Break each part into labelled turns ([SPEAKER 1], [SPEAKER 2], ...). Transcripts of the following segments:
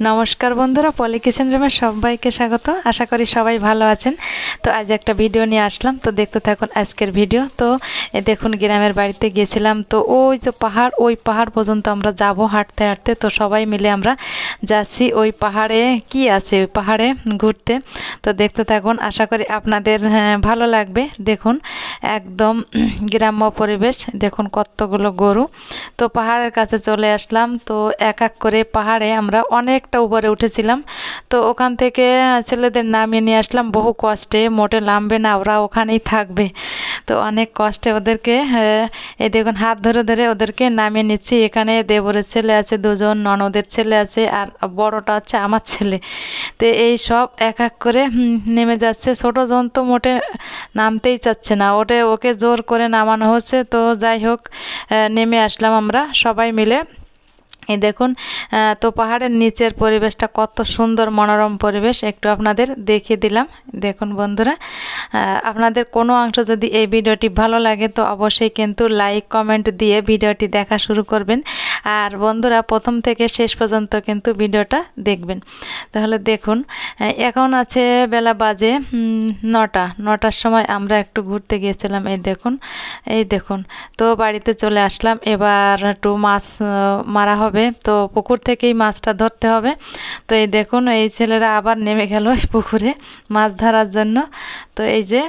[SPEAKER 1] নমস্কার বন্ধুরা, পলি কিচেন রুমে সবাইকে স্বাগত। আশা করি সবাই ভালো আছেন। তো আজ একটা ভিডিও নিয়ে আসলাম, তো দেখতে থাকুন আজকের ভিডিও। তো দেখুন, গ্রামের বাড়িতে গিয়েছিলাম, তো ওই তো পাহাড়, ওই পাহাড় পর্যন্ত আমরা যাব হাঁটতে হাঁটতে। তো সবাই মিলে আমরা যাচ্ছি ওই পাহাড়ে, কি আছে ওই পাহাড়ে ঘুরতে। তো দেখতে থাকুন, আশা করি আপনাদের ভালো লাগবে। দেখুন একদম গ্রাম্য পরিবেশ, দেখুন কতগুলো গরু। তো পাহাড়ের কাছে চলে আসলাম। তো এক এক করে পাহাড়ে আমরা অনেকটা উপরে উঠেছিলাম। তো ওখান থেকে ছেলেদের নামিয়ে নিয়ে আসলাম বহু কষ্টে, মোটে নামবে না, ওরা ওখানেই থাকবে। তো অনেক কষ্টে ওদেরকে এই দেখুন হাত ধরে ধরে ওদেরকে নামিয়ে নিচ্ছি। এখানে দেবরের ছেলে আছে দুজন, ননদের ছেলে আছে, আর বড়টা হচ্ছে আমার ছেলে। তো এই সব এক এক করে নেমে যাচ্ছে। ছোটো জন তো মোটে নামতেই চাচ্ছে না, ওকে জোর করে নামানো হচ্ছে। তো যাই হোক, নেমে আসলাম আমরা সবাই মিলে। এই দেখুন, তো পাহাড়ের নিচের পরিবেশটা কত সুন্দর, মনোরম পরিবেশ, একটু আপনাদের দেখিয়ে দিলাম। দেখুন বন্ধুরা, আপনাদের কোনো অংশ যদি এই ভিডিওটি ভালো লাগে তো অবশ্যই কিন্তু লাইক কমেন্ট দিয়ে ভিডিওটি দেখা শুরু করবেন। আর বন্ধুরা প্রথম থেকে শেষ পর্যন্ত কিন্তু ভিডিওটা দেখবেন। তাহলে দেখুন, এখন আছে বেলা বাজে 9টার সময় আমরা একটু ঘুরতে গিয়েছিলাম। এই দেখুন, তো বাড়িতে চলে আসলাম। এবার একটু মাছ মারা হবে, তো পুকুর থেকেই মাছটা ধরতে হবে। তো এই দেখুন, এই ছেলেরা আবার নেমে গেল পুকুরে মাছ ধরার জন্য। তো এই যে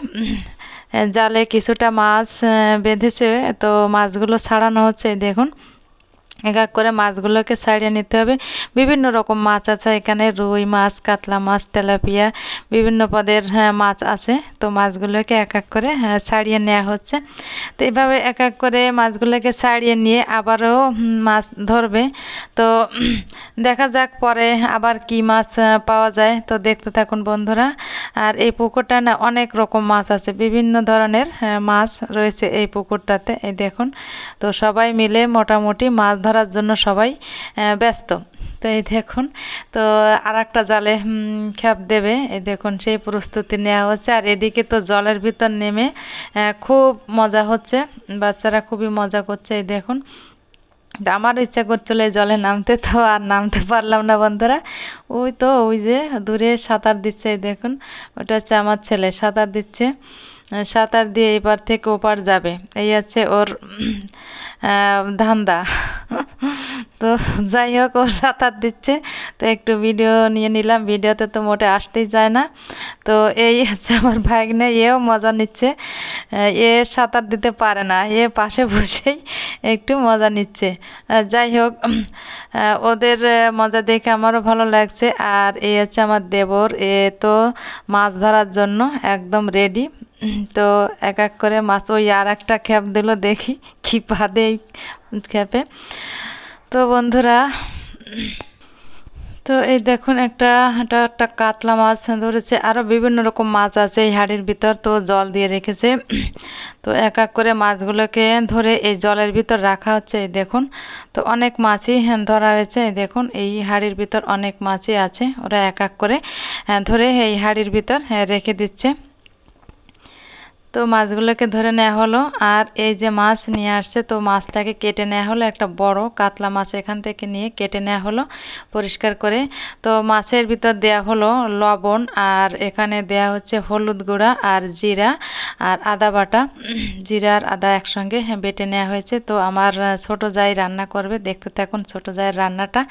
[SPEAKER 1] জালে কিছুটা মাছ বেঁধেছে, তো মাছগুলো ছাড়ানো হচ্ছে। এই দেখুন, এক এক করে মাছগুলোকে ছাড়িয়ে নিতে হবে। বিভিন্ন রকম মাছ আছে এখানে, রুই মাছ, কাতলা মাছ, তেলাপিয়া, বিভিন্ন পদের মাছ আছে। তো মাছগুলোকে এক এক করে ছাড়িয়ে নেওয়া হচ্ছে। তো এইভাবে এক এক করে মাছগুলোকে ছাড়িয়ে নিয়ে আবারও মাছ ধরবে। তো দেখা যাক পরে আবার কি মাছ পাওয়া যায়। তো দেখতে থাকুন বন্ধুরা। আর এই পুকুরটা না অনেক রকম মাছ আছে, বিভিন্ন ধরনের মাছ রয়েছে এই পুকুরটাতে। এই দেখুন, তো সবাই মিলে মোটামুটি মাছ ধরার জন্য সবাই ব্যস্ত। তো এই দেখুন, তো আর একটা জালে খ্যাপ দেবে। এই দেখুন, সেই প্রস্তুতি নেওয়া হচ্ছে। আর এদিকে তো জলের ভিতর নেমে খুব মজা হচ্ছে, বাচ্চারা খুবই মজা করছে। এই দেখুন, আমারও ইচ্ছা করছিল এই জলে নামতে, তো আর নামতে পারলাম না বন্ধুরা। ওই যে দূরে সাঁতার দিচ্ছে, এই দেখুন ওটা হচ্ছে আমার ছেলে সাঁতার দিচ্ছে। সাঁতার দিয়ে এপার থেকে ওপার যাবে, এই আছে ওর ধান্দা। তো যাই হোক, ও সাঁতার দিচ্ছে, তো একটু ভিডিও নিয়ে নিলাম। ভিডিওতে তো মোটে আসতেই যায় না। তো এই হচ্ছে আমার ভাগ্নে, এও মজা নিচ্ছে। এ সাঁতার দিতে পারে না, এ পাশে বসেই একটু মজা নিচ্ছে। যাই হোক, ওদের মজা দেখে আমারও ভালো লাগছে। আর এই হচ্ছে আমার দেবর, এ তো মাছ ধরার জন্য একদম রেডি। তো এক এক করে মাছ, ওই আর একটা খ্যাপ দিল, দেখি কি বাদে এই খ্যাপে। তো বন্ধুরা, তো এই দেখুন একটা কাতলা মাছ ধরেছে, আরও বিভিন্ন রকম মাছ আছে এই হাঁড়ির ভিতর, তো জল দিয়ে রেখেছে। তো এক এক করে মাছগুলোকে ধরে এই জলের ভিতর রাখা হচ্ছে। এই দেখুন, তো অনেক মাছই ধরা হয়েছে। এই দেখুন, এই হাঁড়ির ভিতর অনেক মাছই আছে, ওরা এক এক করে ধরে এই হাঁড়ির ভিতর রেখে দিচ্ছে। তো মাছগুলোকে ধরে নেওয়া হলো। আর এই যে মাছ নিয়ে আসছে, তো মাছটাকে কেটে নেওয়া হলো। একটা বড় কাতলা মাছ এখান থেকে নিয়ে কেটে নেওয়া হলো পরিষ্কার করে। তো মাছের ভিতর দেয়া হলো লবণ, আর এখানে দেয়া হচ্ছে হলুদ গুঁড়া আর জিরা আর আদা বাটা। জিরা আর আদা একসঙ্গে বেটে নেওয়া হয়েছে। তো আমার ছোট জাই রান্না করবে, দেখতে থাকুন ছোট জায়ের রান্নাটা,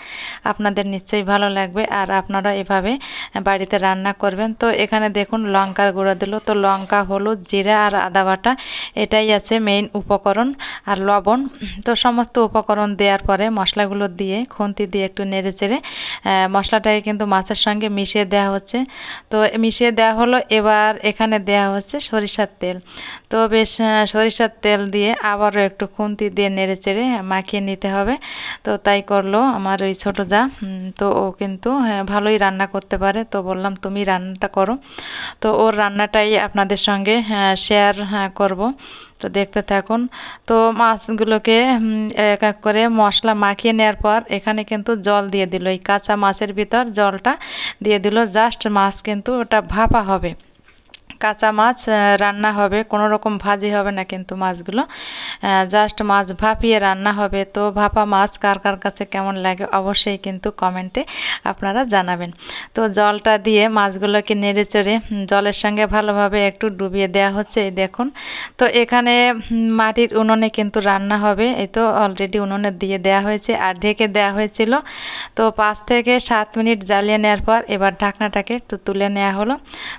[SPEAKER 1] আপনাদের নিশ্চয়ই ভালো লাগবে। আর আপনারা এভাবে বাড়িতে রান্না করবেন। তো এখানে দেখুন লঙ্কার গুঁড়া দিল, তো লঙ্কা, হলুদ, জিরা আর আদা বাটা, এটাই আছে মেইন উপকরণ, আর লবণ। তো সমস্ত উপকরণ দেওয়ার পরে মশলাগুলো দিয়ে খুন্তি দিয়ে একটু নেড়ে চেড়ে মশলাটাকে কিন্তু মাছের সঙ্গে মিশিয়ে দেওয়া হচ্ছে। তো মিশিয়ে দেওয়া হলো। এবার এখানে দেওয়া হচ্ছে সরিষার তেল। তো বেশ সরিষার তেল দিয়ে আবারও একটু খুন্তি দিয়ে নেড়ে চেড়ে মাখিয়ে নিতে হবে। তো তাই করলো আমার ওই ছোটো যা। তো ও কিন্তু ভালোই রান্না করতে পারে। তো বললাম তুমি রান্নাটা করো। তো ওর রান্নাটাই আপনাদের সঙ্গে শেয়ার করব। তো দেখতে থাকুন। তো মাছগুলোকে এক এক করে মশলা মাখিয়ে নেওয়ার পর এখানে কিন্তু জল দিয়ে দিল, এই কাঁচা মাছের ভিতর জলটা দিয়ে দিল। জাস্ট মাছ কিন্তু ওটা ভাপা হবে, কাঁচা মাছ রান্না হবে, কোনো রকম ভাজি হবে না কিন্তু মাছগুলো জাস্ট মাছ ভাপিয়ে রান্না হবে। তো ভাপা মাছ কার কার কাছে কেমন লাগে অবশ্যই কিন্তু কমেন্টে আপনারা জানাবেন। তো জলটা দিয়ে মাছগুলোকে নেড়ে চেড়ে জলের সঙ্গে ভালোভাবে একটু ডুবিয়ে দেওয়া হচ্ছে। এই দেখুন, তো এখানে মাটির উনুনে কিন্তু রান্না হবে। এই তো অলরেডি উনুনে দিয়ে দেওয়া হয়েছে আর ঢেকে দেওয়া হয়েছিল। তো 5 থেকে 7 মিনিট জ্বালিয়ে নেওয়ার পর এবার ঢাকনাটাকে তো তুলে নেওয়া হলো।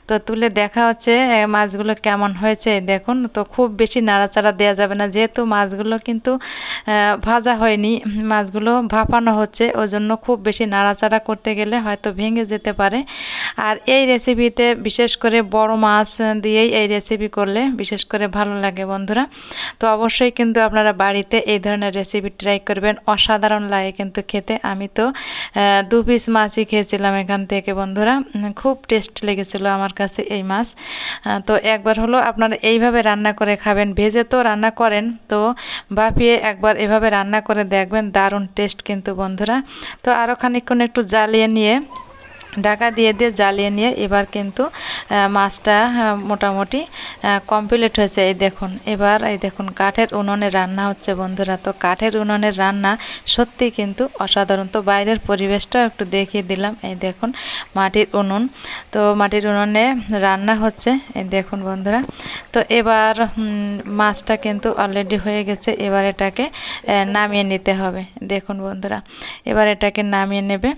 [SPEAKER 1] তো তুলে দেখা হচ্ছে মাছগুলো কেমন হয়েছে দেখুন। তো খুব বেশি নাড়াচাড়া দেওয়া যাবে না, যেহেতু মাছগুলো কিন্তু ভাজা হয়নি, মাছগুলো ভাপানো হচ্ছে, ওই জন্য খুব বেশি নাড়াচাড়া করতে গেলে হয়তো ভেঙে যেতে পারে। আর এই রেসিপিতে বিশেষ করে বড় মাছ দিয়েই এই রেসিপি করলে বিশেষ করে ভালো লাগে বন্ধুরা। তো অবশ্যই কিন্তু আপনারা বাড়িতে এই ধরনের রেসিপি ট্রাই করবেন, অসাধারণ লাগে কিন্তু খেতে। আমি তো 2 পিস মাছই খেয়েছিলাম এখান থেকে বন্ধুরা, খুব টেস্ট লেগেছিল আমার কাছে এই মাছ। তো একবার হলো আপনারা এইভাবে রান্না করে খাবেন, ভেজে তো রান্না করেন, তো ভাপিয়ে একবার এভাবে রান্না করে দেখবেন, দারুণ টেস্ট কিন্তু বন্ধুরা। তো আরও খানিকক্ষণ একটু জ্বালিয়ে নিয়ে ঢাকা দিয়ে জ্বালিয়ে নিয়ে এবার কিন্তু মাছটা মোটামুটি কমপ্লিট হয়েছে। এই দেখুন, এবার এই দেখুন কাঠের উনুনে রান্না হচ্ছে বন্ধুরা। তো কাঠের উনুনের রান্না সত্যি কিন্তু অসাধারণ। তো বাইরের পরিবেশটাও একটু দেখিয়ে দিলাম। এই দেখুন মাটির উনুন, তো মাটির উনুনে রান্না হচ্ছে। এই দেখুন বন্ধুরা, তো এবার মাছটা কিন্তু অলরেডি হয়ে গেছে। এবার এটাকে নামিয়ে নিতে হবে। দেখুন বন্ধুরা, এবার এটাকে নামিয়ে নেবে।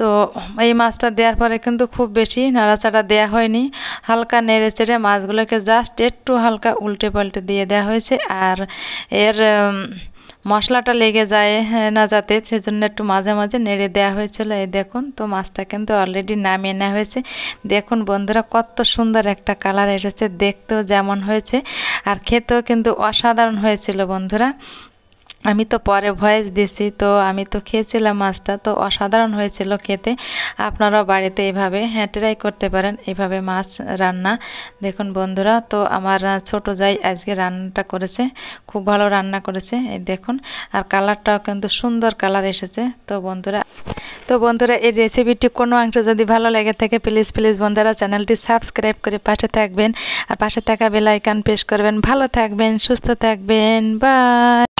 [SPEAKER 1] তো এই মাছটা দেওয়ার পরে কিন্তু খুব বেশি নাড়াচাড়া দেওয়া হয়নি, হালকা নেড়ে চেড়ে মাছগুলোকে জাস্ট একটু হালকা উল্টে পাল্টে দিয়ে দেওয়া হয়েছে। আর এর মশলাটা লেগে যায় না যাতে, সেজন্য একটু মাঝে মাঝে নেড়ে দেওয়া হয়েছিল। এই দেখুন, তো মাছটা কিন্তু অলরেডি নামিয়ে নেওয়া হয়েছে। দেখুন বন্ধুরা কত সুন্দর একটা কালার এসেছে, দেখতেও যেমন হয়েছে আর খেতেও কিন্তু অসাধারণ হয়েছিল বন্ধুরা। আমি তো পরে ভয়েস দিছি, তো আমি তো খেয়েছিলাম মাছটা, তো অসাধারণ হয়েছিল খেতে। আপনারাও বাড়িতে এইভাবে ট্রাই করতে পারেন, এইভাবে মাছ রান্না। দেখুন বন্ধুরা, তো আমার ছোট জাই আজকে রান্নাটা করেছে, খুব ভালো রান্না করেছে। এই দেখুন, আর কালারটাও কিন্তু সুন্দর কালার এসেছে। তো বন্ধুরা এই রেসিপিটি কোনো অংশ যদি ভালো লেগে থাকে প্লিজ প্লিজ বন্ধুরা চ্যানেলটি সাবস্ক্রাইব করে পাশে থাকবেন আর পাশে থাকা বেল আইকন প্রেস করবেন। ভালো থাকবেন, সুস্থ থাকবেন, বাই।